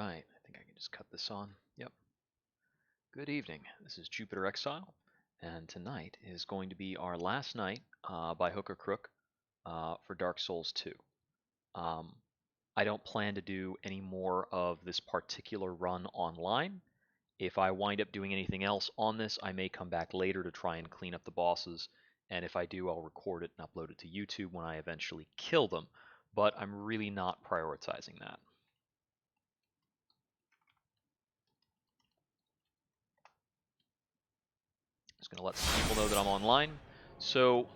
Alright, I think I can just cut this on. Yep. Good evening, this is Jupiter Exile, and tonight is going to be our last night by hook or crook for Dark Souls 2. I don't plan to do any more of this particular run online. If I wind up doing anything else on this, I may come back later to try and clean up the bosses, and if I do, I'll record it and upload it to YouTube when I eventually kill them, but I'm really not prioritizing that. Just gonna let some people know that I'm online. So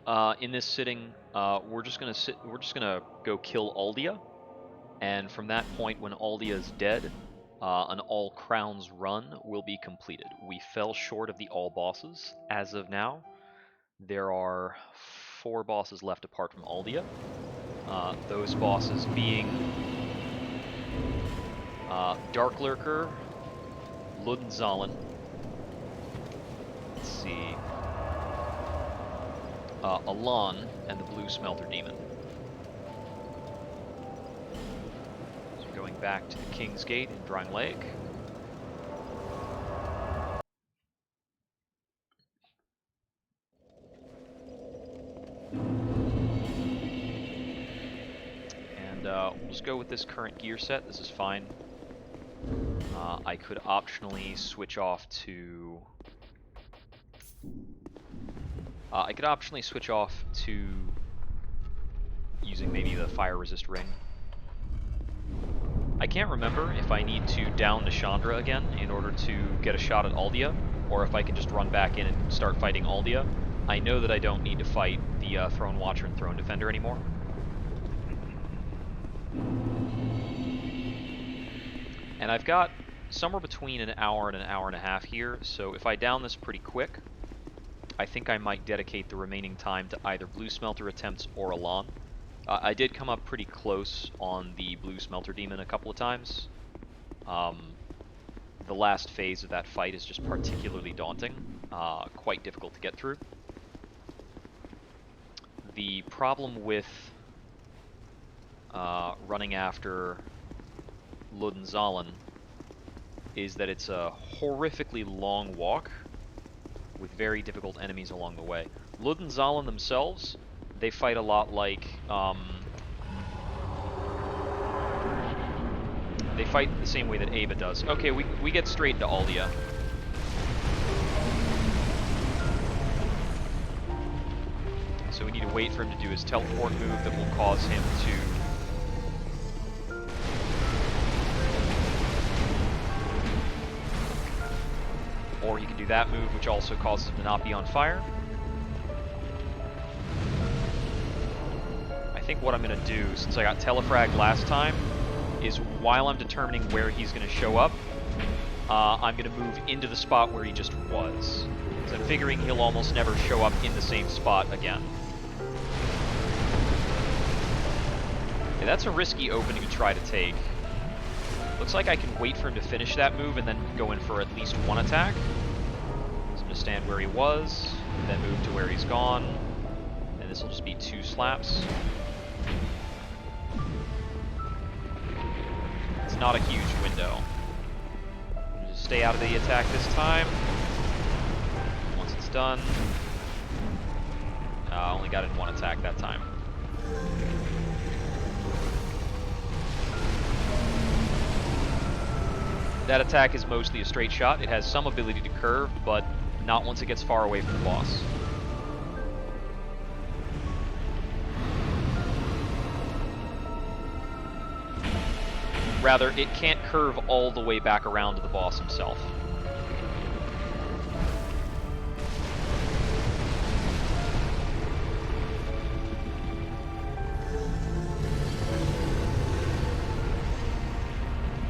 in this sitting, we're just gonna go kill Aldia, and from that point, when Aldia is dead, an all crowns run will be completed. We fell short of the all bosses as of now. There are 4 bosses left apart from Aldia. Those bosses being Dark Lurker, Ludenzalen. Let's see. Elon and the Blue Smelter Demon. So going back to the King's Gate in Drying Lake. And we'll just go with this current gear set. This is fine. I could optionally switch off to... using maybe the fire resist ring. I can't remember if I need to down Nishandra again in order to get a shot at Aldia, or if I can just run back in and start fighting Aldia. I know that I don't need to fight the Throne Watcher and Throne Defender anymore. And I've got somewhere between an hour and a half here, so if I down this pretty quick, I think I might dedicate the remaining time to either Blue Smelter attempts or Elon. I did come up pretty close on the Blue Smelter Demon a couple of times. The last phase of that fight is just particularly daunting, quite difficult to get through. The problem with running after Ludenzalen is that it's a horrifically long walk with very difficult enemies along the way. Ludenzalen themselves, they fight a lot like, they fight the same way that Ava does. Okay, we get straight into Aldia. So we need to wait for him to do his teleport move that will cause him to... Or he can do that move, which also causes him to not be on fire. I think what I'm going to do, since I got Telefrag last time, is while I'm determining where he's going to show up, I'm going to move into the spot where he just was. Because I'm figuring he'll almost never show up in the same spot again. Okay, that's a risky opening to try to take. Looks like I can wait for him to finish that move and then go in for at least 1 attack. So I'm going to stand where he was, then move to where he's gone, and this will just be 2 slaps. It's not a huge window. Just stay out of the attack this time. Once it's done, only got in 1 attack that time. That attack is mostly a straight shot. It has some ability to curve, but not once it gets far away from the boss. Rather, it can't curve all the way back around to the boss himself.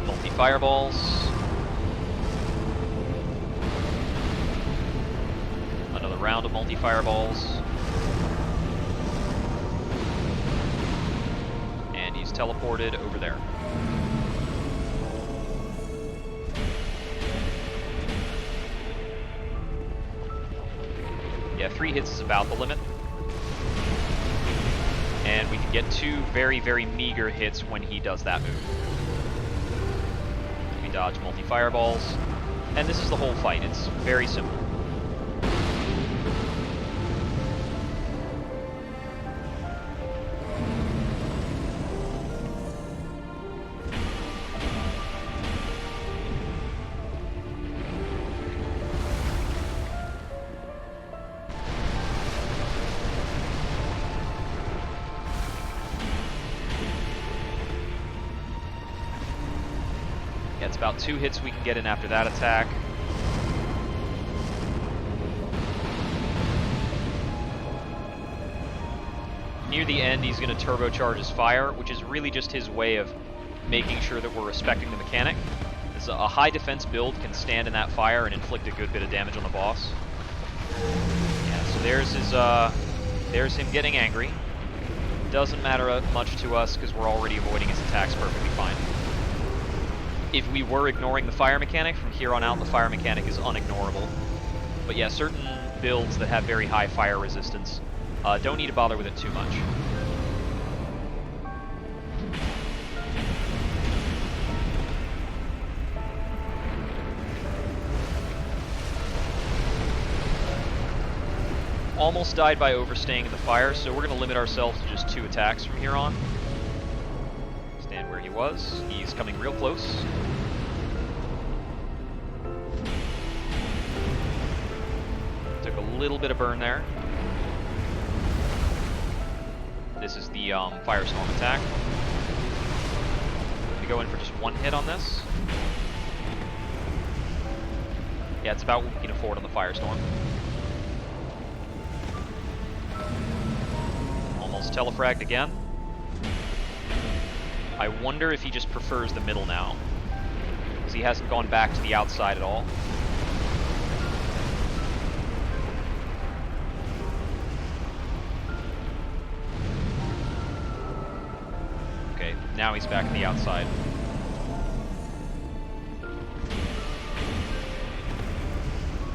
Multi-fireballs. Another round of multi-fireballs. And he's teleported over there. Yeah, 3 hits is about the limit. And we can get 2 very, very meager hits when he does that move. dodge multi-fireballs. And this is the whole fight. It's very simple. It's about 2 hits we can get in after that attack. Near the end, he's going to turbocharge his fire, which is really just his way of making sure that we're respecting the mechanic. This a high defense build can stand in that fire and inflict a good bit of damage on the boss. Yeah, so there's him getting angry. Doesn't matter much to us because we're already avoiding his attacks perfectly fine. If we were ignoring the fire mechanic, from here on out the fire mechanic is unignorable. But yeah, certain builds that have very high fire resistance don't need to bother with it too much. Almost died by overstaying in the fire, so we're going to limit ourselves to just 2 attacks from here on. Stand where he was. He's coming real close. Took a little bit of burn there. This is the Firestorm Attack. I'm going to go in for just 1 hit on this. Yeah, it's about what we can afford on the Firestorm. Almost telefragged again. I wonder if he just prefers the middle now, because he hasn't gone back to the outside at all. Okay, now he's back to the outside.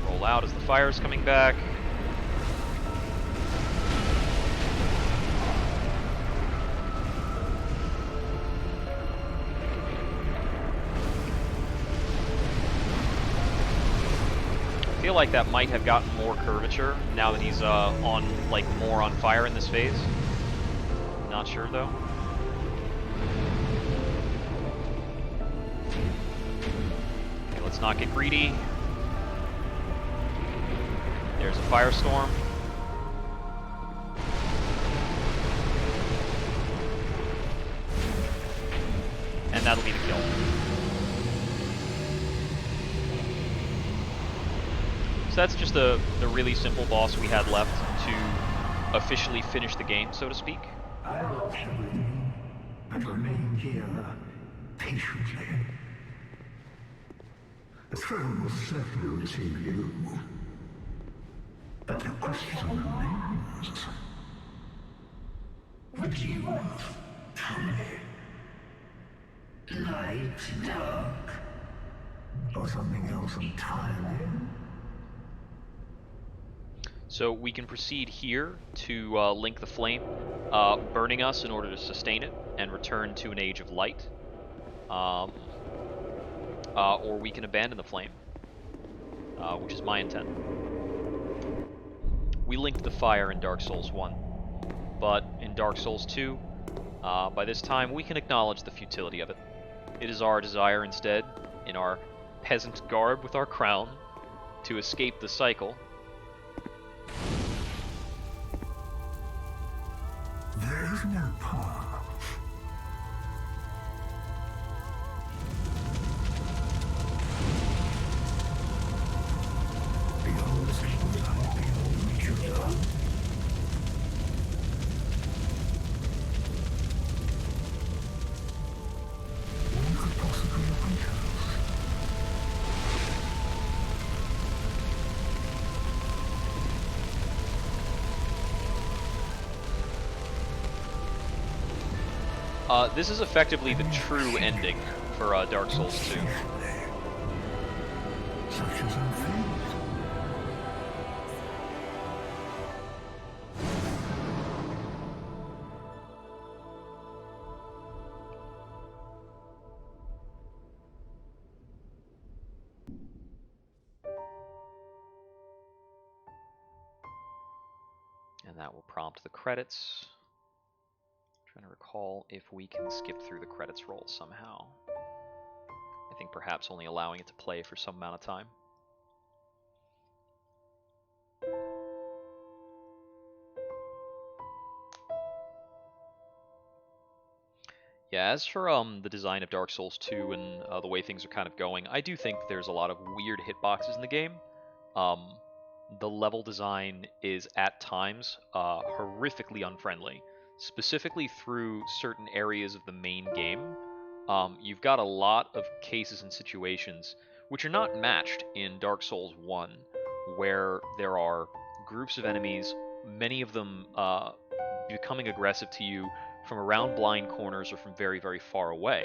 Roll out as the fire's coming back. I feel like that might have gotten more curvature now that he's more on fire in this phase. Not sure though. Okay, let's not get greedy. There's a Firestorm. And that'll be the kill. So that's just the really simple boss we had left to officially finish the game, so to speak. I watch everything and remain here patiently. The throne will certainly receive you, but the question remains: what do you want? Tell me. Light, dark, or something else entirely? So we can proceed here to link the flame, burning us in order to sustain it and return to an age of light. Or we can abandon the flame, which is my intent. We linked the fire in Dark Souls 1, but in Dark Souls 2, by this time we can acknowledge the futility of it. It is our desire instead, in our peasant garb with our crown, to escape the cycle. There is no path. Beyond the sacred light, beyond Judah. One could possibly await us. This is effectively the true ending for Dark Souls 2. Such as our fate. that will prompt the credits. Trying to recall if we can skip through the credits roll somehow. I think perhaps only allowing it to play for some amount of time. Yeah, as for the design of Dark Souls 2 and the way things are kind of going, I do think there's a lot of weird hitboxes in the game. The level design is at times horrifically unfriendly, specifically through certain areas of the main game. You've got a lot of cases and situations which are not matched in Dark Souls 1, where there are groups of enemies, many of them becoming aggressive to you from around blind corners or from very, very far away.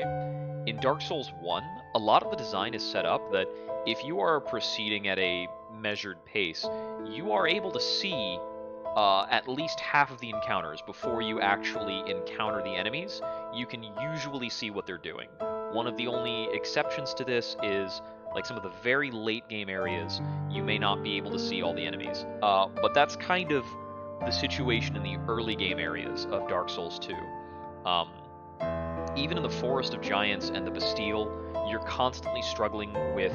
In Dark Souls 1, a lot of the design is set up that if you are proceeding at a measured pace, you are able to see at least half of the encounters before you actually encounter the enemies. You can usually see what they're doing. One of the only exceptions to this is like some of the very late game areas, you may not be able to see all the enemies. But that's kind of the situation in the early game areas of Dark Souls 2. Even in the Forest of Giants and the Bastille, you're constantly struggling with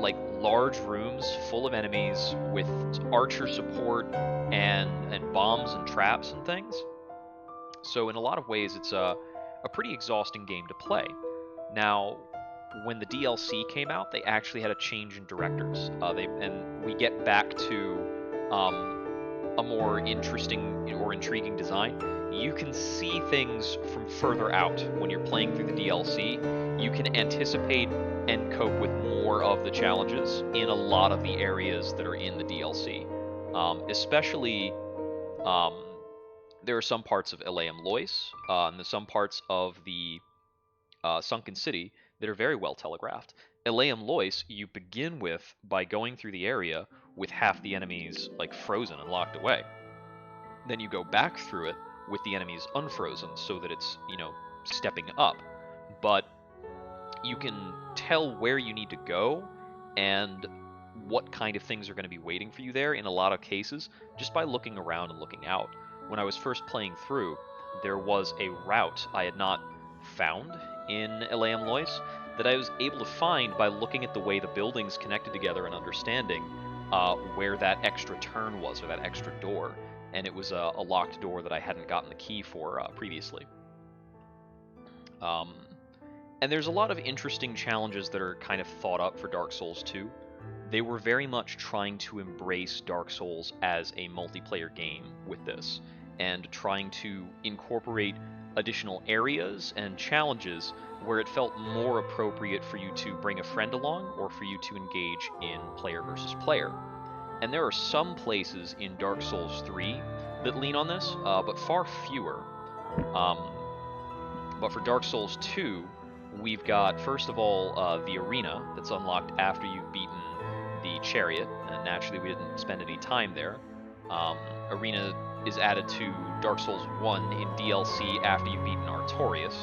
like large rooms full of enemies with archer support and bombs and traps and things. So in a lot of ways, it's a pretty exhausting game to play. Now, when the DLC came out, they actually had a change in directors. And we get back to a more interesting or intriguing design. You can see things from further out when you're playing through the DLC. You can anticipate and cope with more of the challenges in a lot of the areas that are in the DLC. Especially, there are some parts of Elon and some parts of the Sunken City that are very well telegraphed. Elon, you begin with by going through the area with half the enemies like frozen and locked away. Then you go back through it with the enemies unfrozen so that it's, stepping up. But you can tell where you need to go and what kind of things are going to be waiting for you there in a lot of cases just by looking around and looking out. When I was first playing through, there was a route I had not found in Elon that I was able to find by looking at the way the buildings connected together and understanding where that extra turn was, or that extra door. And it was a locked door that I hadn't gotten the key for previously. And there's a lot of interesting challenges that are kind of thought up for Dark Souls 2. They were very much trying to embrace Dark Souls as a multiplayer game with this, and trying to incorporate additional areas and challenges where it felt more appropriate for you to bring a friend along or for you to engage in player versus player. And there are some places in Dark Souls 3 that lean on this, but far fewer. But for Dark Souls 2, we've got, first of all, the arena that's unlocked after you've beaten the chariot, and naturally we didn't spend any time there. Arena is added to Dark Souls 1 in DLC after you've beaten Artorias.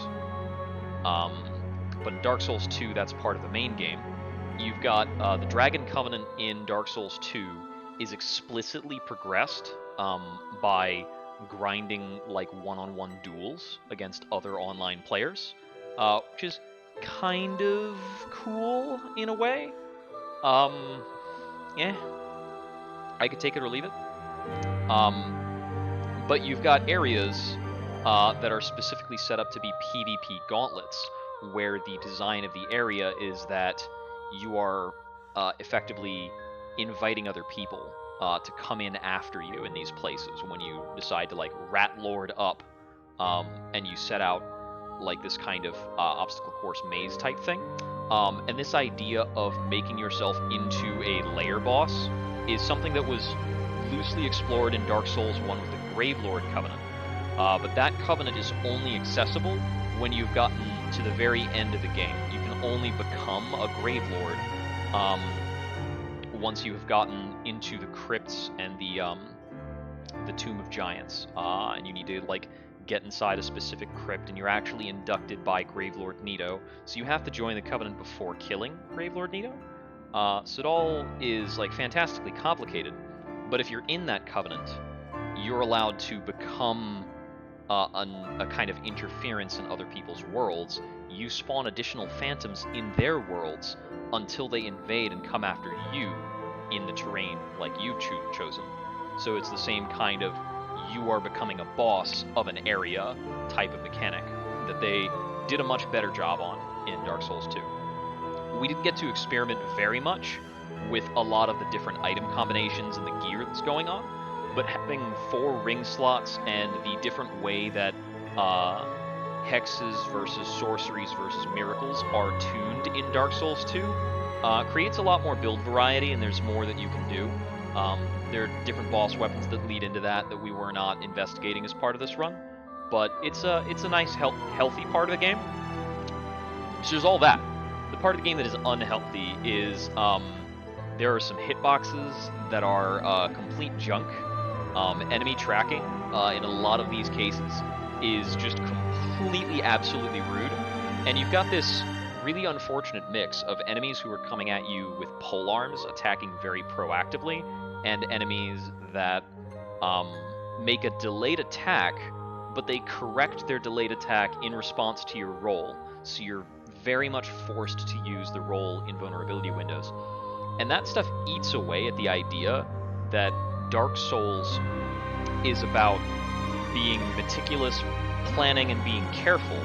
But in Dark Souls 2, that's part of the main game. You've got the Dragon Covenant in Dark Souls 2 is explicitly progressed by grinding like one-on-one duels against other online players, which is kind of cool in a way. Yeah, I could take it or leave it. But you've got areas that are specifically set up to be PvP gauntlets, where the design of the area is that you are effectively inviting other people to come in after you in these places when you decide to like rat lord up, and you set out like this kind of obstacle course maze type thing. And this idea of making yourself into a lair boss is something that was loosely explored in Dark Souls 1 with the Gravelord Covenant. But that covenant is only accessible when you've gotten to the very end of the game. You can only become a Gravelord once you have gotten into the crypts and the Tomb of Giants. And you need to like get inside a specific crypt, and you're actually inducted by Gravelord Nito. So you have to join the covenant before killing Gravelord Nito. So it all is like fantastically complicated. But if you're in that covenant, you're allowed to become a kind of interference in other people's worlds. You spawn additional phantoms in their worlds until they invade and come after you in the terrain like you've chosen. So it's the same kind of you are becoming a boss of an area type of mechanic that they did a much better job on in Dark Souls 2. We didn't get to experiment very much with a lot of the different item combinations and the gear that's going on, but having 4 ring slots and the different way that hexes versus sorceries versus miracles are tuned in Dark Souls 2 creates a lot more build variety, and there's more that you can do. There are different boss weapons that lead into that we were not investigating as part of this run, but it's a nice healthy part of the game. So there's all that. The part of the game that is unhealthy is there are some hitboxes that are complete junk. Enemy tracking in a lot of these cases is just completely, absolutely rude. And you've got this really unfortunate mix of enemies who are coming at you with polearms, attacking very proactively, and enemies that make a delayed attack, but they correct their delayed attack in response to your roll. So you're very much forced to use the roll in vulnerability windows. And that stuff eats away at the idea that Dark Souls is about being meticulous, planning, and being careful,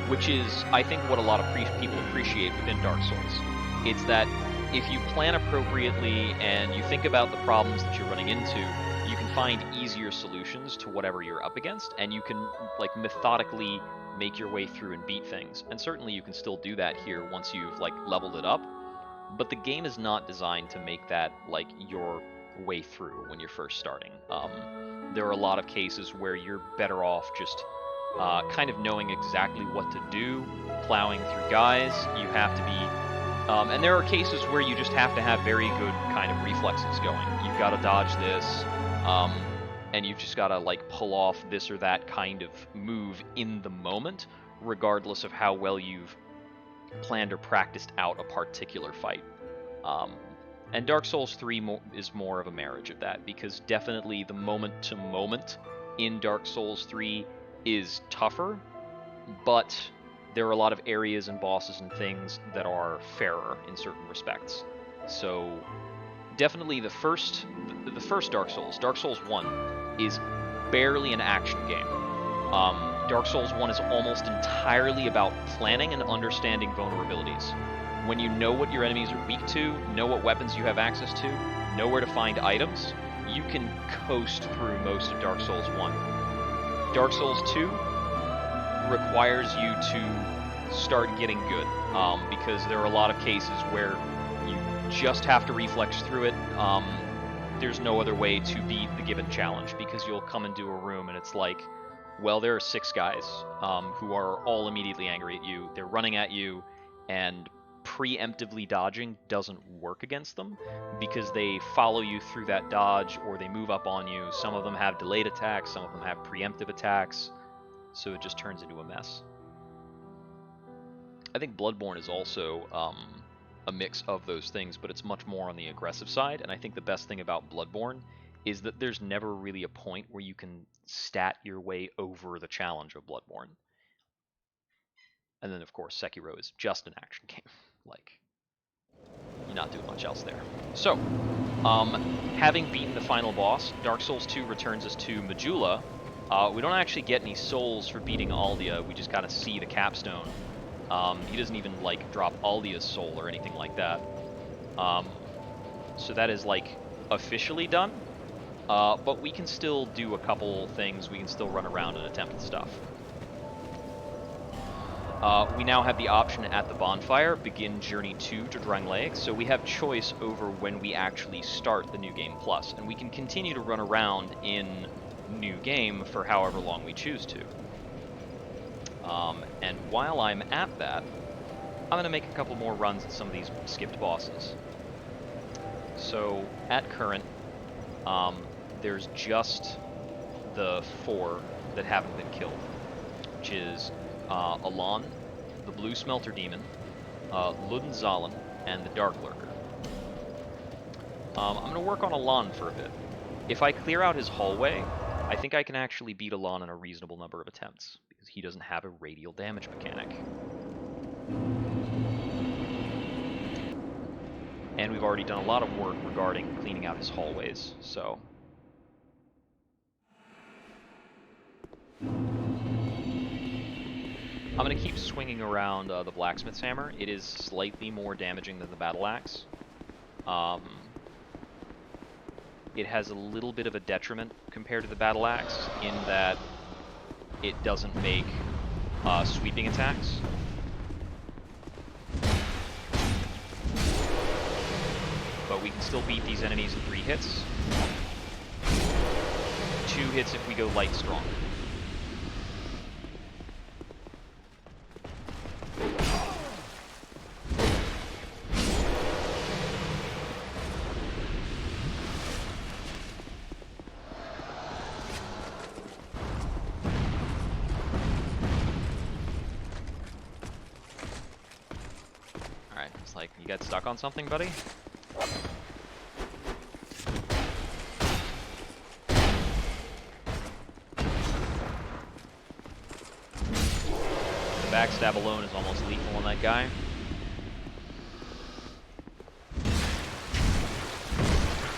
which is, I think, what a lot of people appreciate within Dark Souls. It's that if you plan appropriately and you think about the problems that you're running into, you can find easier solutions to whatever you're up against, and you can like methodically make your way through and beat things. And certainly you can still do that here once you've like leveled it up, but the game is not designed to make that like your way through when you're first starting. There are a lot of cases where you're better off just kind of knowing exactly what to do, plowing through guys. You have to be, and there are cases where you just have to have very good kind of reflexes going. You've got to dodge this, and you've just got to like pull off this or that kind of move in the moment, regardless of how well you've planned or practiced out a particular fight. And Dark Souls 3 is more of a marriage of that, because definitely the moment-to-moment in Dark Souls 3 is tougher, but there are a lot of areas and bosses and things that are fairer in certain respects. So definitely the first Dark Souls, Dark Souls 1, is barely an action game. Dark Souls 1 is almost entirely about planning and understanding vulnerabilities. When you know what your enemies are weak to, know what weapons you have access to, know where to find items, you can coast through most of Dark Souls 1. Dark Souls 2 requires you to start getting good, because there are a lot of cases where you just have to reflex through it. There's no other way to beat the given challenge, because you'll come into a room and it's like, well, there are 6 guys who are all immediately angry at you. They're running at you, and preemptively dodging doesn't work against them because they follow you through that dodge, or they move up on you. Some of them have delayed attacks, some of them have preemptive attacks, so it just turns into a mess. I think Bloodborne is also a mix of those things, but it's much more on the aggressive side, and I think the best thing about Bloodborne is that there's never really a point where you can stat your way over the challenge of Bloodborne. And then, of course, Sekiro is just an action game. Like, you're not doing much else there. So, having beaten the final boss, Dark Souls 2 returns us to Majula. We don't actually get any souls for beating Aldia. We just kind of see the capstone. He doesn't even, like, drop Aldia's soul or anything like that. So that is, like, officially done. But we can still do a couple things. We can still run around and attempt stuff. We now have the option at the bonfire, begin Journey 2 to Drangleic, so we have choice over when we actually start the New Game Plus, and we can continue to run around in New Game for however long we choose to. And while I'm at that, I'm going to make a couple more runs at some of these skipped bosses. So, at current, there's just the 4 that haven't been killed, which is Elon, the Blue Smelter Demon, Ludenzalen, and the Dark Lurker. I'm going to work on Elon for a bit. If I clear out his hallway, I think I can actually beat Elon in a reasonable number of attempts, because he doesn't have a radial damage mechanic. And we've already done a lot of work regarding cleaning out his hallways, so... I'm going to keep swinging around the Blacksmith's Hammer. It is slightly more damaging than the Battle Axe. It has a little bit of a detriment compared to the Battle Axe in that it doesn't make sweeping attacks. But we can still beat these enemies in 3 hits. 2 hits if we go light strong. Alright, it's like, you got stuck on something, buddy? Backstab alone is almost lethal on that guy.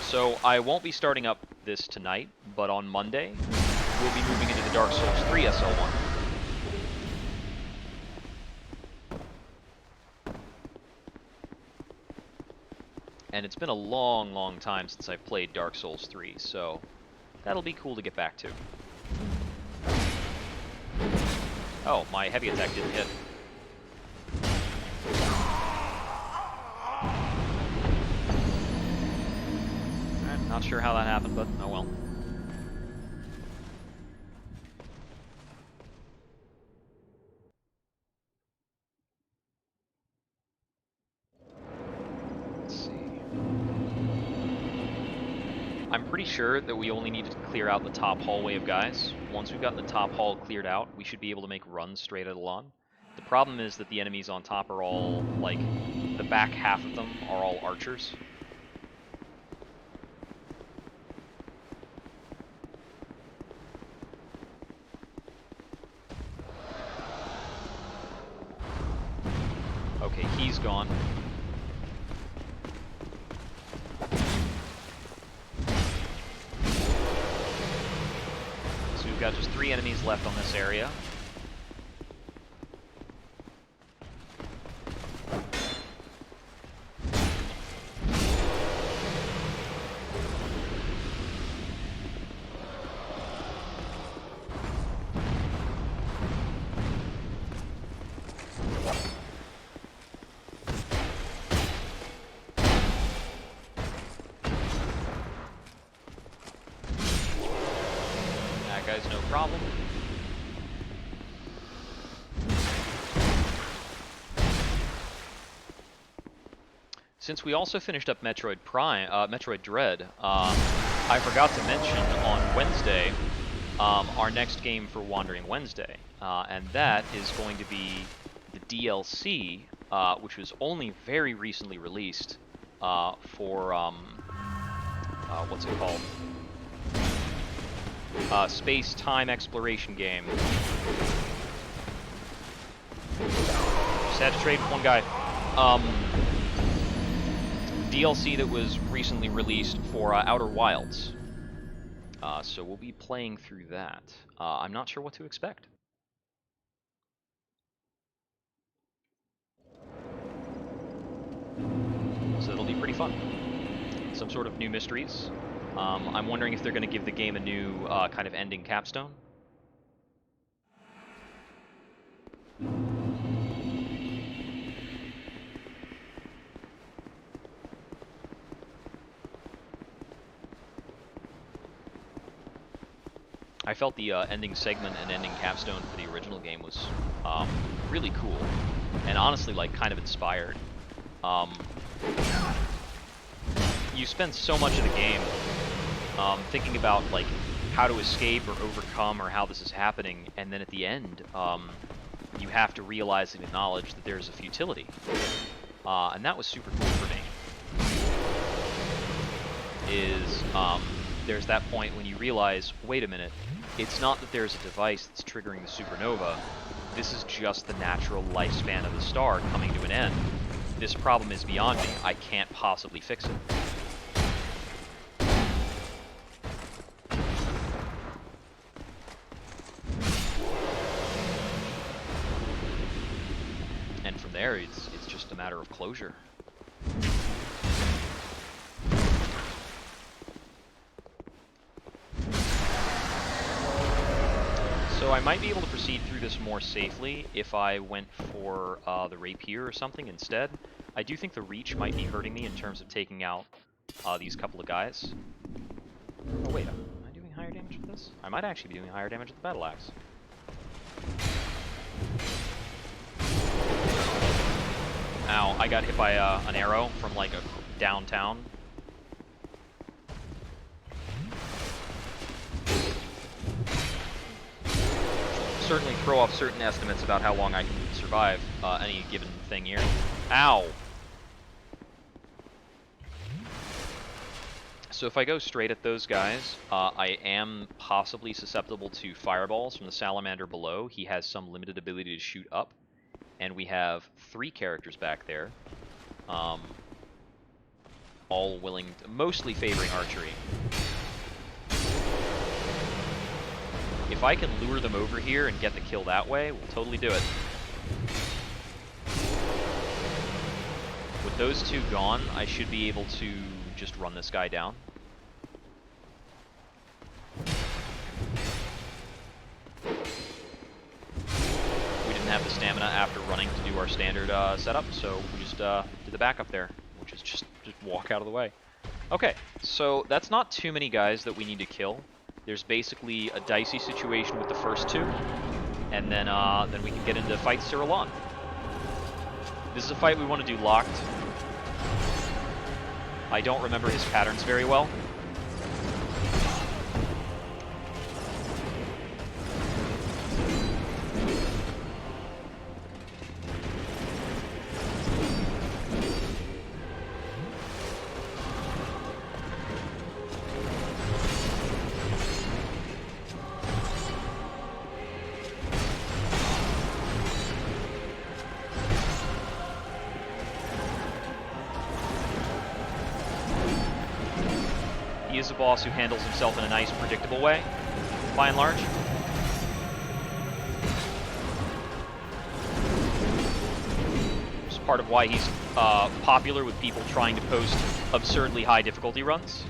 So I won't be starting up this tonight, but on Monday, we'll be moving into the Dark Souls 3 SL1. And it's been a long, long time since I've played Dark Souls 3, so that'll be cool to get back to. Oh, my heavy attack didn't hit. Alright, not sure how that happened, but oh well. Let's see. I'm pretty sure that we only need to clear out the top hallway of guys. Once we've got the top hall cleared out, we should be able to make runs straight at Elon. The problem is that the enemies on top are all, like, the back half of them are all archers. Okay, he's gone. So we've got just 3 enemies left on this area. That guy's no problem. Since we also finished up Metroid Dread, I forgot to mention on Wednesday our next game for Wandering Wednesday, and that is going to be the DLC, which was only very recently released for what's it called? Space-time exploration game. Just had to trade with one guy. DLC that was recently released for Outer Wilds. So we'll be playing through that. I'm not sure what to expect. So it'll be pretty fun. Some sort of new mysteries. I'm wondering if they're going to give the game a new kind of ending capstone. I felt the ending segment and ending capstone for the original game was really cool, and honestly, like, kind of inspired. You spend so much of the game thinking about, like, how to escape or overcome or how this is happening, and then at the end, you have to realize and acknowledge that there's a futility. And that was super cool for me. there's that point when you realize, wait a minute, it's not that there's a device that's triggering the supernova. This is just the natural lifespan of the star coming to an end. This problem is beyond me. I can't possibly fix it. And from there, it's just a matter of closure. So I might be able to proceed through this more safely if I went for the rapier or something instead. I do think the reach might be hurting me in terms of taking out these couple of guys. Oh wait, am I doing higher damage with this? I might actually be doing higher damage with the battle axe. Ow, I got hit by an arrow from like a downtown. Certainly throw off certain estimates about how long I can survive any given thing here. Ow! So if I go straight at those guys, I am possibly susceptible to fireballs from the salamander below. He has some limited ability to shoot up. And we have 3 characters back there, all willing, mostly favoring archery. If I can lure them over here and get the kill that way, we'll totally do it. With those 2 gone, I should be able to just run this guy down. Have the stamina after running to do our standard setup, so we just did the backup there, which is just walk out of the way. Okay, so that's not too many guys that we need to kill. There's basically a dicey situation with the first 2, and then we can get into fight Elon. This is a fight we want to do locked. I don't remember his patterns very well. He is a boss who handles himself in a nice, predictable way, by and large. It's part of why he's popular with people trying to post absurdly high difficulty runs.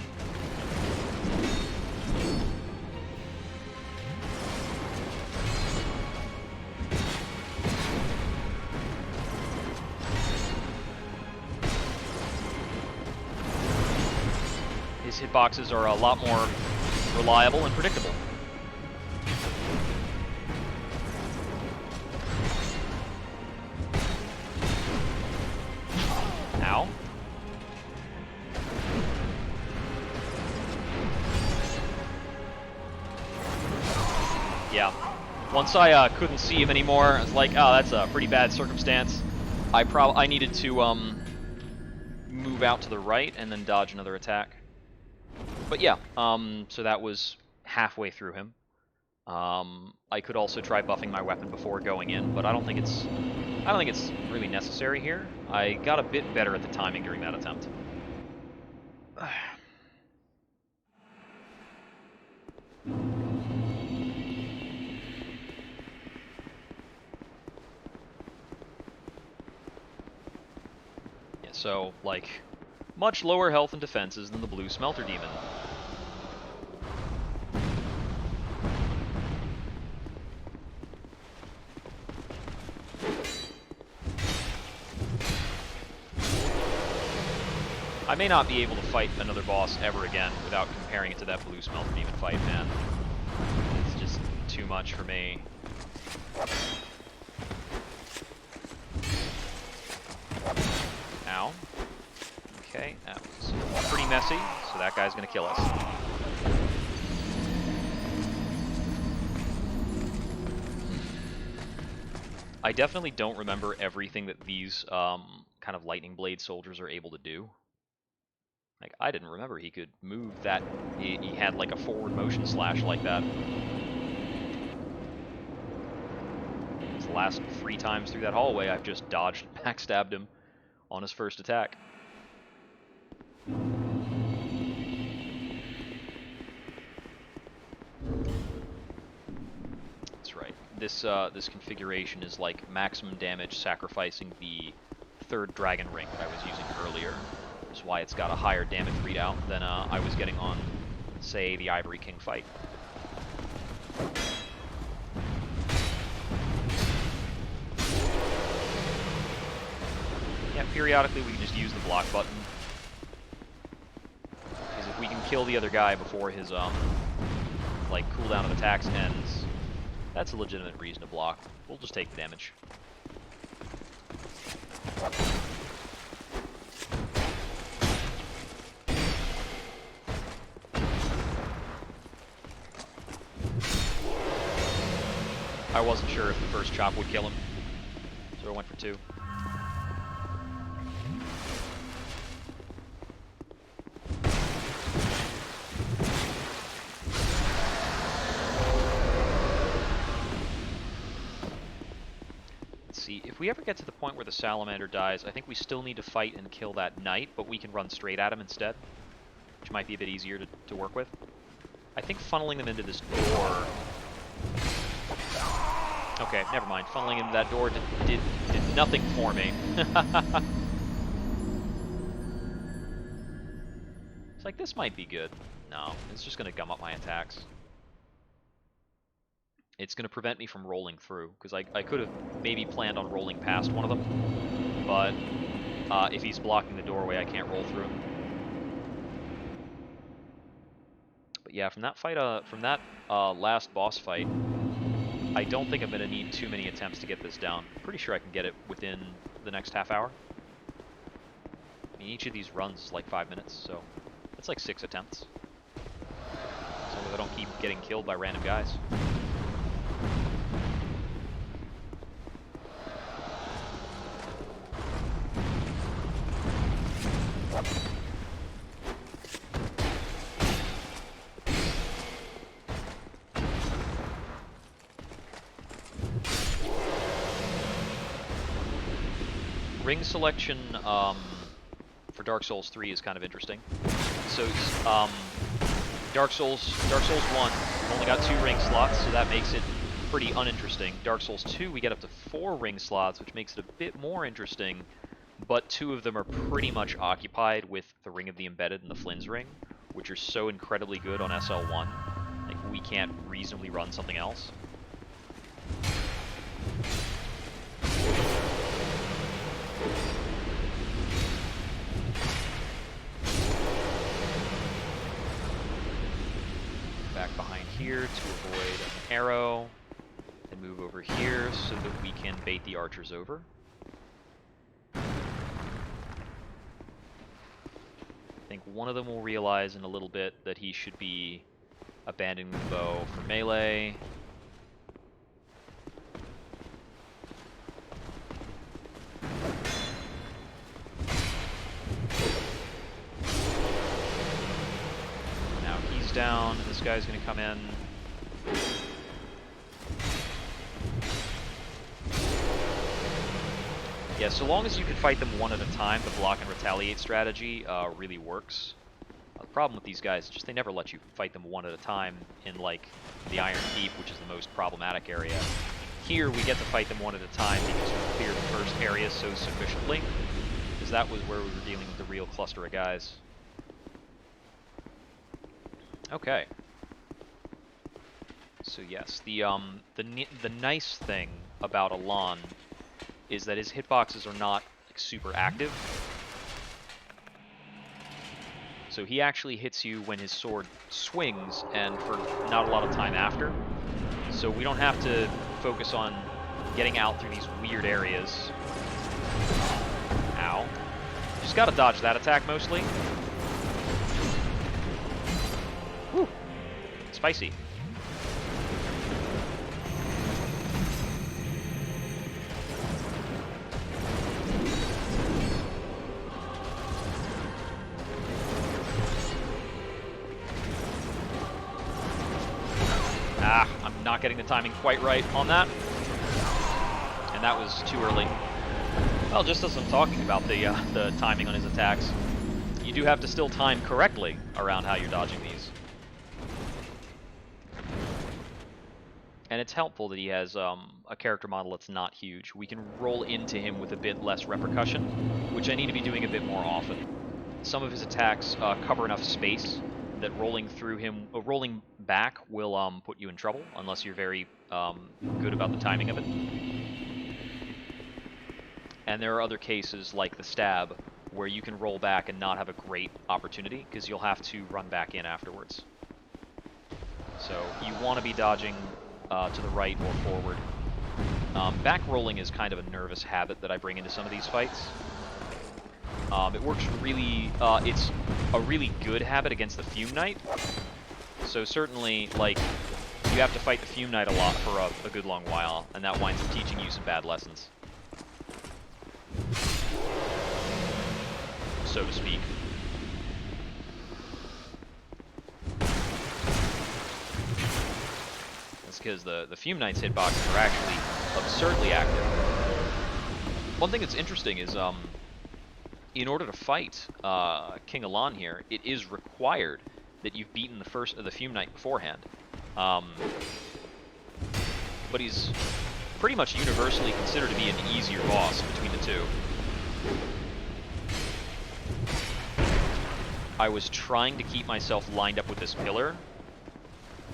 Hitboxes are a lot more reliable and predictable. Ow. Yeah. Once I couldn't see him anymore, I was like, oh, that's a pretty bad circumstance. I needed to move out to the right and then dodge another attack. But yeah, so that was halfway through him. I could also try buffing my weapon before going in, but I don't think it's really necessary here. I got a bit better at the timing during that attempt. Yeah, so like much lower health and defenses than the blue smelter demon. I may not be able to fight another boss ever again without comparing it to that blue smelter demon fight, man. It's just too much for me. Ow. Okay, that was pretty messy, so that guy's gonna kill us. I definitely don't remember everything that these kind of lightning blade soldiers are able to do. Like, I didn't remember he could move that. He had like a forward motion slash like that. The last 3 times through that hallway, I've just dodged and backstabbed him on his first attack. That's right. This configuration is like maximum damage sacrificing the 3rd dragon ring that I was using earlier. That's why it's got a higher damage readout than I was getting on, say, the Ivory King fight. Yeah, periodically we can just use the block button. Because if we can kill the other guy before his, like, cooldown of attacks ends, that's a legitimate reason to block. We'll just take the damage. I wasn't sure if the first chop would kill him, so I went for 2. See, if we ever get to the point where the salamander dies, I think we still need to fight and kill that knight, but we can run straight at him instead, which might be a bit easier to work with. I think funneling them into this door... Okay, never mind. Funneling into that door did nothing for me. It's like, this might be good. No, it's just going to gum up my attacks. It's going to prevent me from rolling through, because I could have maybe planned on rolling past one of them, but if he's blocking the doorway, I can't roll through him. But yeah, from that fight, last boss fight, I don't think I'm going to need too many attempts to get this down. I'm pretty sure I can get it within the next half hour. I mean, each of these runs is like 5 minutes, so that's like 6 attempts. As long as I don't keep getting killed by random guys. Ring selection for Dark Souls 3 is kind of interesting. So, Dark Souls 1 only got 2 ring slots, so that makes it pretty uninteresting. Dark Souls 2, we get up to 4 ring slots, which makes it a bit more interesting, but 2 of them are pretty much occupied with the Ring of the Embedded and the Flynn's Ring, which are so incredibly good on SL1. Like, we can't reasonably run something else. Back behind here to avoid an arrow, and move over here so that we can bait the archers over. I think one of them will realize in a little bit that he should be abandoning the bow for melee. Now he's down, and this guy's going to come in. Yeah, so long as you can fight them one at a time, the block and retaliate strategy really works. The problem with these guys is just they never let you fight them one at a time in, like, the Iron Keep, which is the most problematic area. Here, we get to fight them one at a time because we cleared the first area so sufficiently, because that was where we were dealing with the real cluster of guys. Okay. So yes, the nice thing about Elon is that his hitboxes are not like, super active. So he actually hits you when his sword swings and for not a lot of time after. So we don't have to focus on getting out through these weird areas. Ow. Just gotta dodge that attack mostly. Whew. Spicy. not getting the timing quite right on that. And that was too early. Well, just as I'm talking about the timing on his attacks, you do have to still time correctly around how you're dodging these. And it's helpful that he has a character model that's not huge. We can roll into him with a bit less repercussion, which I need to be doing a bit more often. Some of his attacks cover enough space that rolling through him, rolling back will put you in trouble unless you're very good about the timing of it. And there are other cases like the stab where you can roll back and not have a great opportunity because you'll have to run back in afterwards. So you want to be dodging to the right or forward. Back rolling is kind of a nervous habit that I bring into some of these fights. It works really, it's a really good habit against the Fume Knight. So certainly, like, you have to fight the Fume Knight a lot for a good long while, and that winds up teaching you some bad lessons, so to speak. That's because the Fume Knight's hitboxes are actually absurdly active. One thing that's interesting is, in order to fight King Elon here, it is required that you've beaten the Fume Knight beforehand. But he's pretty much universally considered to be an easier boss between the two. I was trying to keep myself lined up with this pillar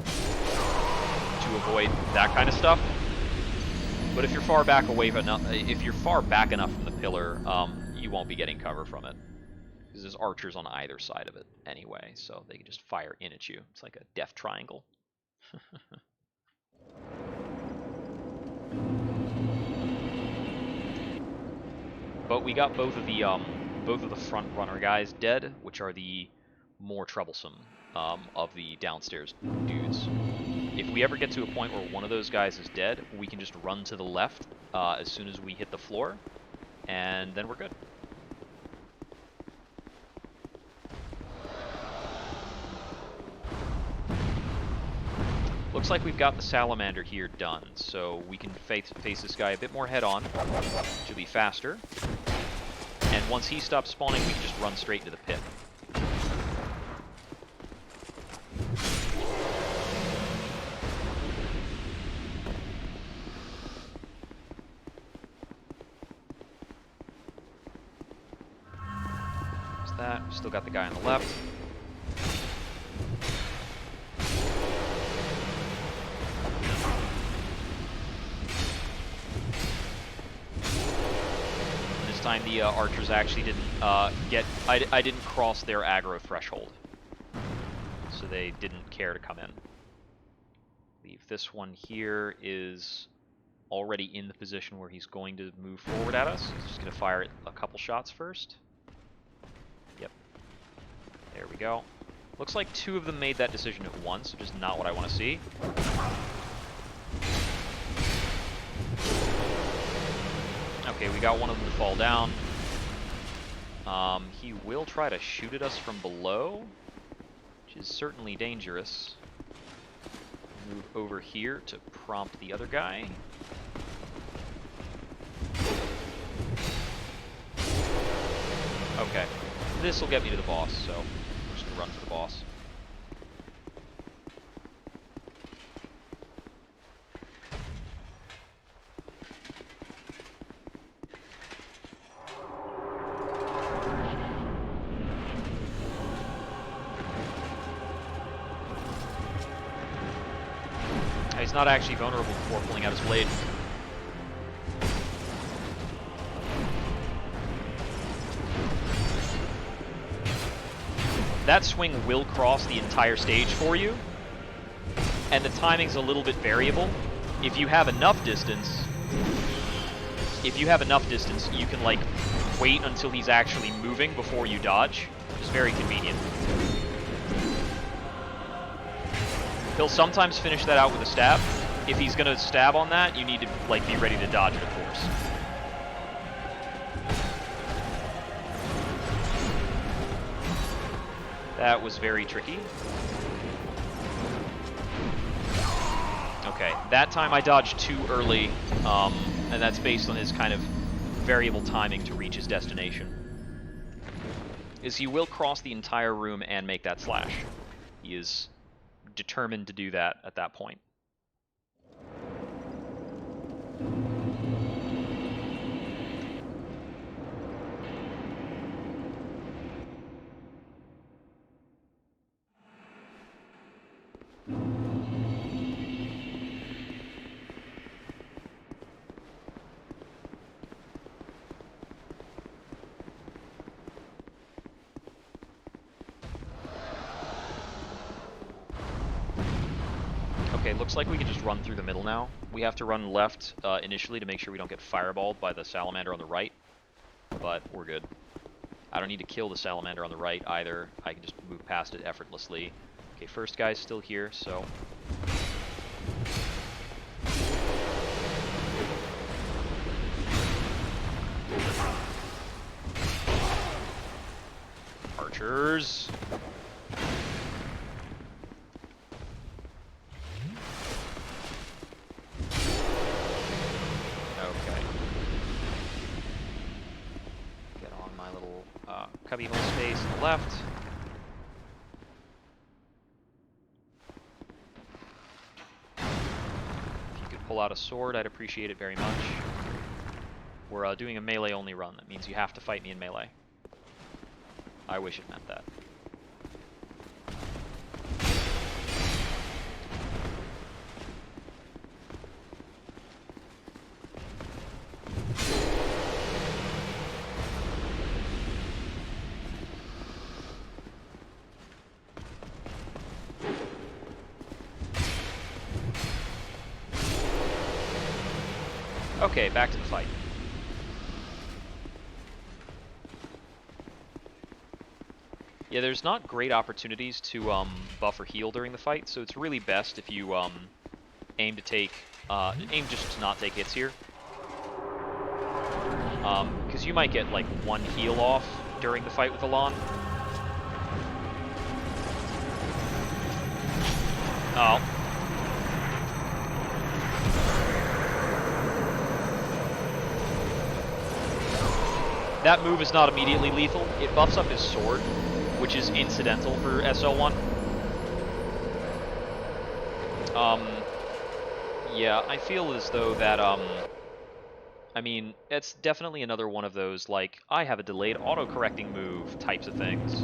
to avoid that kind of stuff. But if you're far back enough from the pillar, you won't be getting cover from it. Because there's archers on either side of it anyway, so they can just fire in at you. It's like a death triangle. But we got both of the front runner guys dead, which are the more troublesome of the downstairs dudes. If we ever get to a point where one of those guys is dead, we can just run to the left as soon as we hit the floor, and then we're good. Looks like we've got the salamander here done, so we can face this guy a bit more head-on, which will be faster. And once he stops spawning, we can just run straight into the pit. There's that. We've still got the guy on the left. Time the archers actually didn't I didn't cross their aggro threshold, so they didn't care to come in. I believe this one here is already in the position where he's going to move forward at us. He's just going to fire a couple shots first. Yep, there we go. Looks like two of them made that decision at once, which is not what I want to see. Okay, we got one of them to fall down. He will try to shoot at us from below, which is certainly dangerous. Move over here to prompt the other guy. Okay, this will get me to the boss, so I'm just gonna run for the boss. He's not actually vulnerable before pulling out his blade. That swing will cross the entire stage for you, and the timing's a little bit variable. If you have enough distance, you can like wait until he's actually moving before you dodge. It's very convenient. He'll sometimes finish that out with a stab. If he's gonna stab on that, you need to like be ready to dodge it, of course. That was very tricky. Okay, that time I dodged too early, and that's based on his kind of variable timing to reach his destination. Is he will cross the entire room and make that slash. He is determined to do that at that point. Okay, looks like we can just run through the middle now. We have to run left initially to make sure we don't get fireballed by the salamander on the right, but we're good. I don't need to kill the salamander on the right either. I can just move past it effortlessly. Okay, first guy's still here, so... Archers! Okay. Get on my little cubbyhole space on the left. If you could pull out a sword, I'd appreciate it very much. We're doing a melee-only run. That means you have to fight me in melee. I wish it meant that. Okay, back to the fight. Yeah, there's not great opportunities to buff or heal during the fight, so it's really best if you aim to take, aim just to not take hits here. Because you might get like one heal off during the fight with Elon. Oh. That move is not immediately lethal. It buffs up his sword, which is incidental for SL1. Yeah, I feel as though that, I mean, it's definitely another one of those, like, I have a delayed auto-correcting move types of things.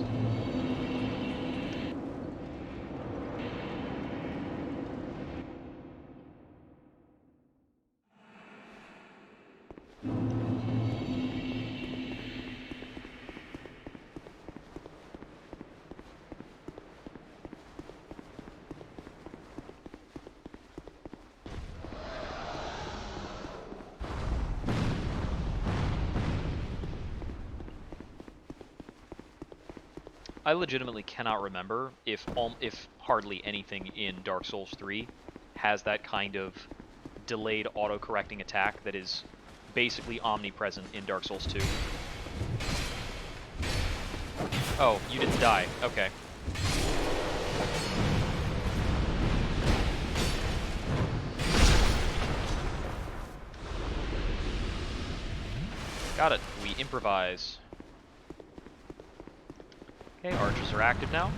I legitimately cannot remember if hardly anything in Dark Souls 3 has that kind of delayed auto-correcting attack that is basically omnipresent in Dark Souls 2. Oh, you didn't die. Okay. Got it. We improvise. Okay, archers are active now.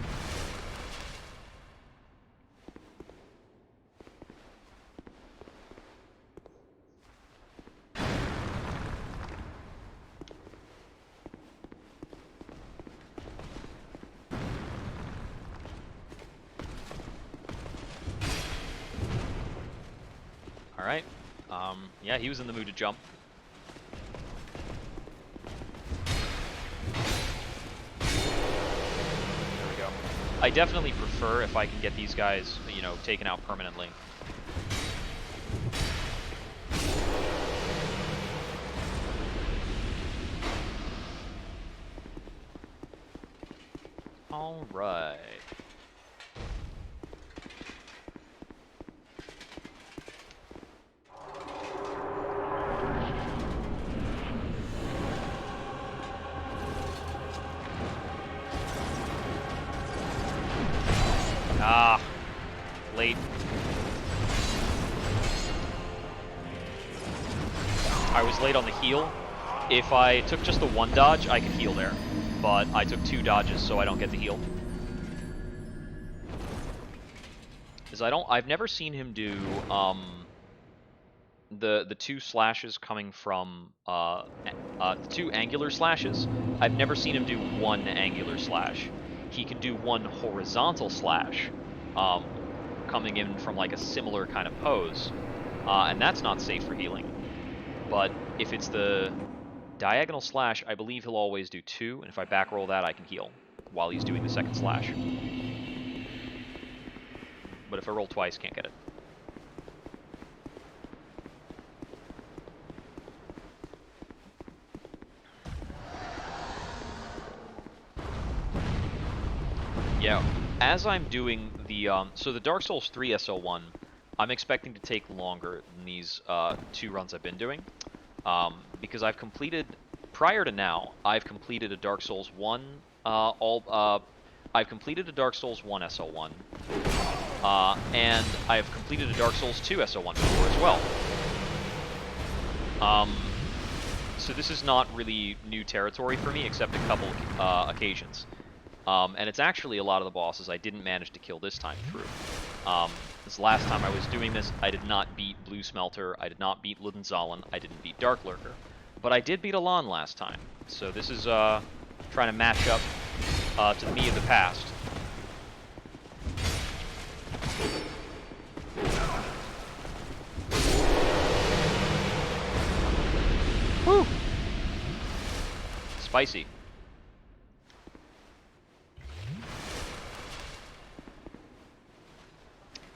Alright. Yeah, he was in the mood to jump. I definitely prefer if I can get these guys, you know, taken out permanently. All right. Ah, late. was late on the heal. If I took just the one dodge, I could heal there. But I took 2 dodges, so I don't get to heal. Because I've never seen him do the 2 slashes coming from the 2 angular slashes. I've never seen him do 1 angular slash. He can do 1 horizontal slash, coming in from like a similar kind of pose, and that's not safe for healing. But if it's the diagonal slash, I believe he'll always do 2, and if I back roll that, I can heal while he's doing the second slash. But if I roll twice, can't get it. Yeah, as I'm doing the, so the Dark Souls 3 SL1, I'm expecting to take longer than these 2 runs I've been doing, because I've completed, prior to now, I've completed a Dark Souls 1, I've completed a Dark Souls 1 SL1, and I've completed a Dark Souls 2 SL1 before as well. So this is not really new territory for me, except a couple occasions. And it's actually a lot of the bosses I didn't manage to kill this time through. This last time I was doing this, I did not beat Blue Smelter, I did not beat Ludenzalen, I didn't beat Dark Lurker. But I did beat Elon last time, so this is trying to match up to the me of the past. Whew! Spicy.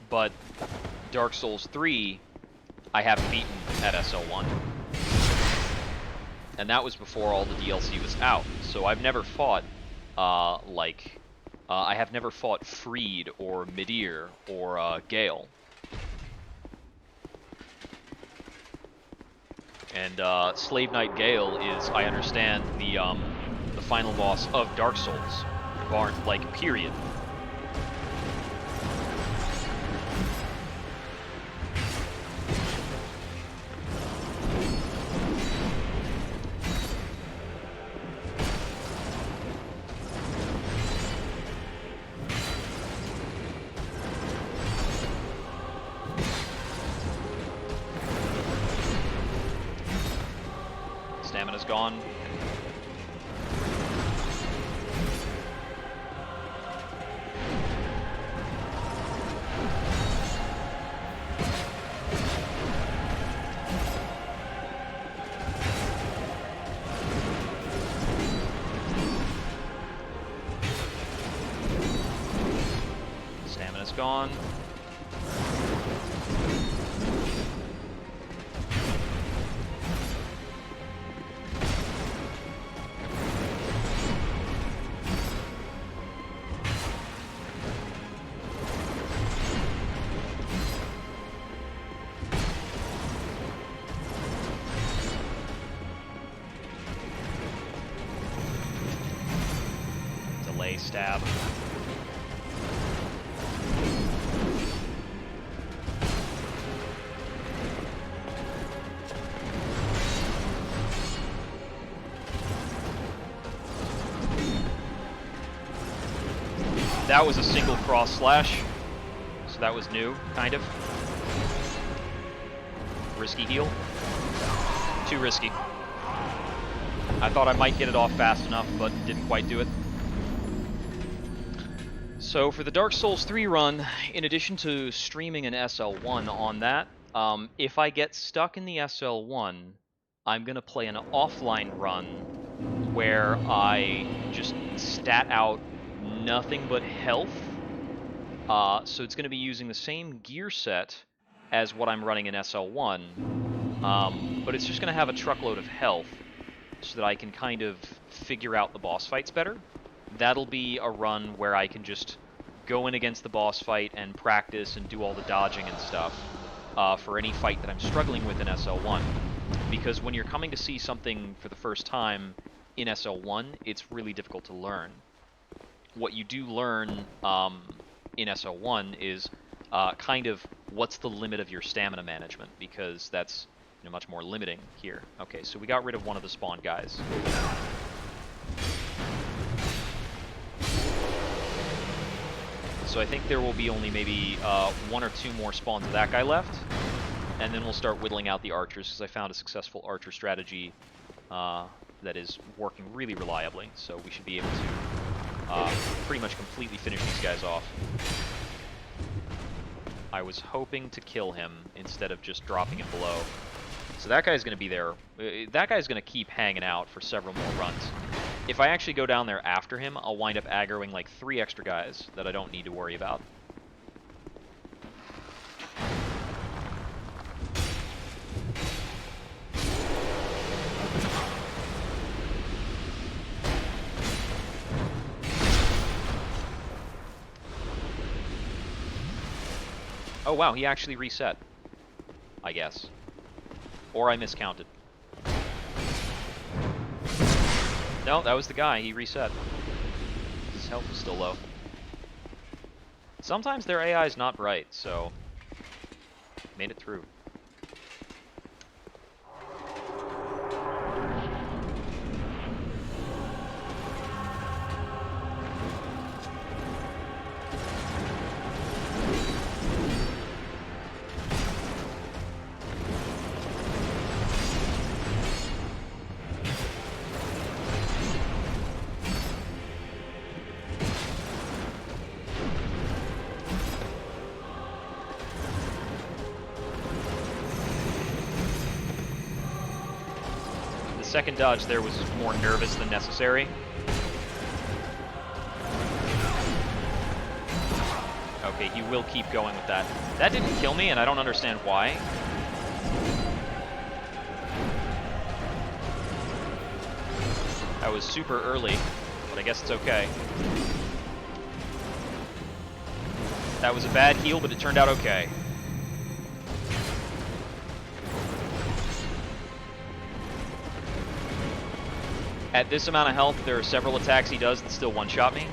But Dark Souls 3, I haven't beaten at SL1. And that was before all the DLC was out. So I've never fought, I have never fought Freed or Midir or Gale. And Slave Knight Gale is, I understand, the final boss of Dark Souls, period. Stamina's gone. Stamina's gone. Delay stab. That was a single cross slash, so that was new, kind of. Risky heal. Too risky. I thought I might get it off fast enough, but didn't quite do it. So for the Dark Souls 3 run, in addition to streaming an SL1 on that, if I get stuck in the SL1, I'm going to play an offline run where I just stat out nothing but health. So it's going to be using the same gear set as what I'm running in SL1, but it's just going to have a truckload of health so that I can kind of figure out the boss fights better. That'll be a run where I can just go in against the boss fight and practice and do all the dodging and stuff for any fight that I'm struggling with in SL1. Because when you're coming to see something for the first time in SL1, it's really difficult to learn. What you do learn in SL1 is kind of what's the limit of your stamina management, because that's much more limiting here. Okay, so we got rid of one of the spawn guys. So I think there will be only maybe 1 or 2 more spawns of that guy left, and then we'll start whittling out the archers, because I found a successful archer strategy that is working really reliably, so we should be able to pretty much completely finish these guys off. I was hoping to kill him instead of just dropping him below. So that guy's going to be there. That guy's going to keep hanging out for several more runs. If I actually go down there after him, I'll wind up aggroing like 3 extra guys that I don't need to worry about. Oh wow, he actually reset, I guess. Or I miscounted. No, that was the guy. He reset. His health was still low. Sometimes their AI is not bright, so made it through. Second dodge there was more nervous than necessary. Okay, he will keep going with that. That didn't kill me, and I don't understand why. That was super early, but I guess it's okay. That was a bad heal, but it turned out okay. At this amount of health, there are several attacks he does that still one-shot me.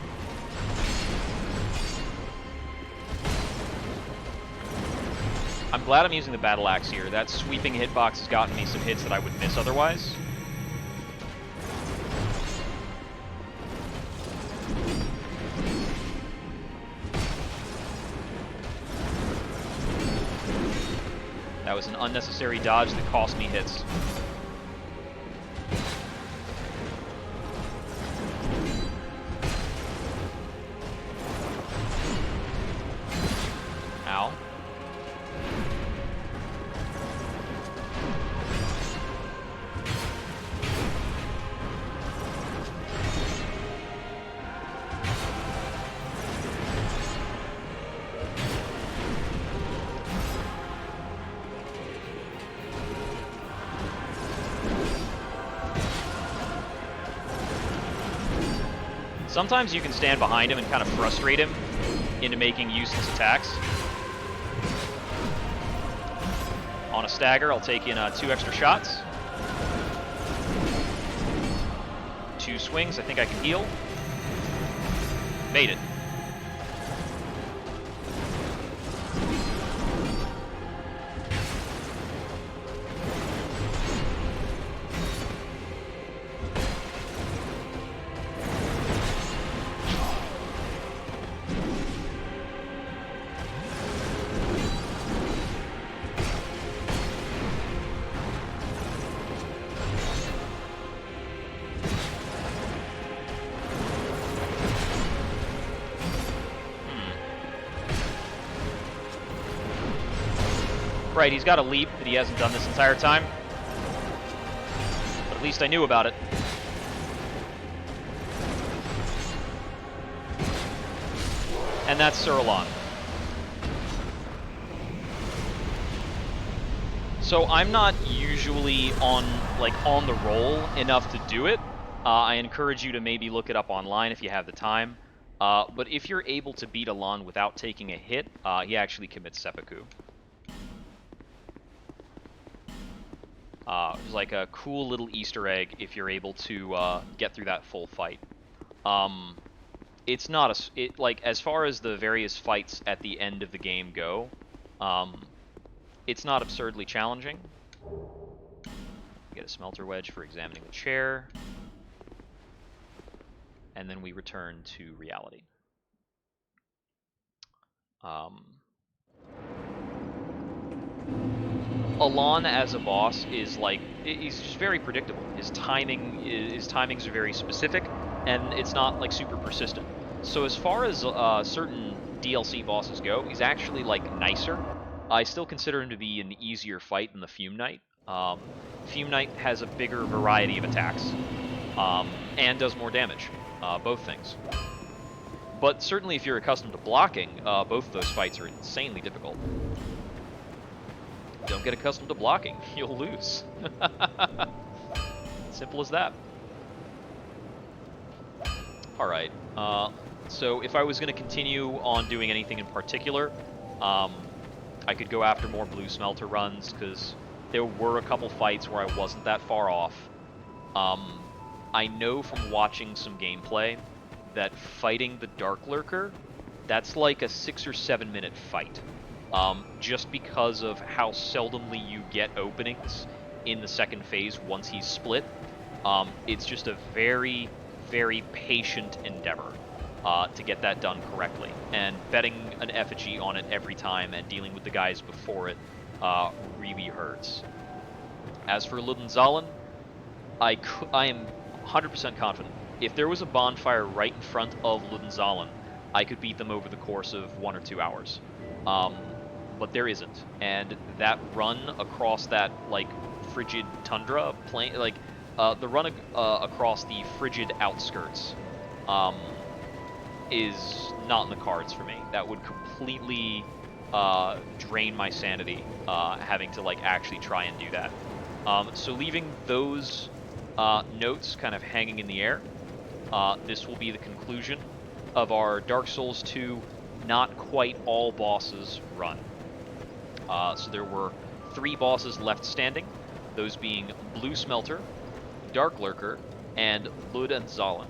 I'm glad I'm using the battle axe here. That sweeping hitbox has gotten me some hits that I would miss otherwise. That was an unnecessary dodge that cost me hits. Ow. Sometimes you can stand behind him and kind of frustrate him into making useless attacks. On a stagger, I'll take in 2 extra shots. 2 swings, I think I can heal. Made it. Right, he's got a leap that he hasn't done this entire time. But at least I knew about it. And that's Elon. So I'm not usually on the roll enough to do it. I encourage you to maybe look it up online if you have the time. But if you're able to beat Elon without taking a hit, he actually commits seppuku. It's like a cool little Easter egg if you're able to get through that full fight. It's not like as far as the various fights at the end of the game go, it's not absurdly challenging. get a smelter wedge for examining the chair. And then we return to reality. Elon as a boss is like, he's just very predictable. His timings are very specific, and it's not like super persistent. So as far as certain DLC bosses go, he's actually like nicer. I still consider him to be an easier fight than the Fume Knight. Fume Knight has a bigger variety of attacks, and does more damage. Both things. But certainly if you're accustomed to blocking, both of those fights are insanely difficult. Don't get accustomed to blocking, you'll lose. Simple as that. Alright, so if I was going to continue on doing anything in particular, I could go after more blue smelter runs, because there were a couple fights where I wasn't that far off. I know from watching some gameplay that fighting the Dark Lurker, that's like a 6 or 7 minute fight. Just because of how seldomly you get openings in the second phase once he's split. It's just a very, very patient endeavor to get that done correctly. And betting an effigy on it every time and dealing with the guys before it really hurts. As for Ludenzalen, I am 100% confident. If there was a bonfire right in front of Ludenzalen, I could beat them over the course of 1 or 2 hours. But there isn't. And that run across that, like, frigid tundra plain, like, the run across the frigid outskirts, is not in the cards for me. That would completely drain my sanity, having to, like, actually try and do that. So leaving those notes kind of hanging in the air, this will be the conclusion of our Dark Souls 2 not quite all bosses run. So there were 3 bosses left standing, those being Blue Smelter, Dark Lurker, and Ludenzalen.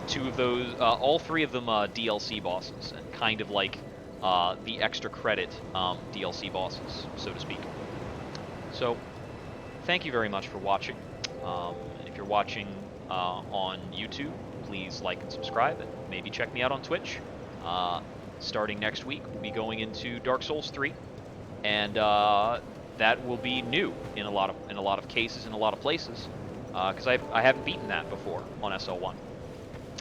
2 of those, all 3 of them DLC bosses, and kind of like the extra credit DLC bosses, so to speak. So, thank you very much for watching. If you're watching on YouTube, please like and subscribe, and maybe check me out on Twitch. Starting next week, we'll be going into Dark Souls 3, and that will be new in a lot of cases, in a lot of places, because I haven't beaten that before on SL1.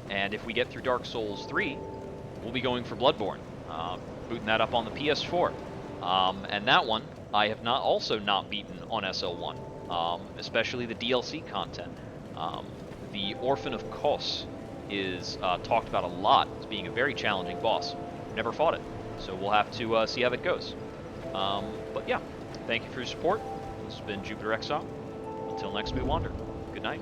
And if we get through Dark Souls 3, we'll be going for Bloodborne, booting that up on the PS4, and that one I have also not beaten on SL1, especially the DLC content. The Orphan of Kos is talked about a lot as being a very challenging boss. Never fought it, so we'll have to see how that goes. But yeah, thank you for your support. This has been Jupiter Exile. Until next we wander, good night.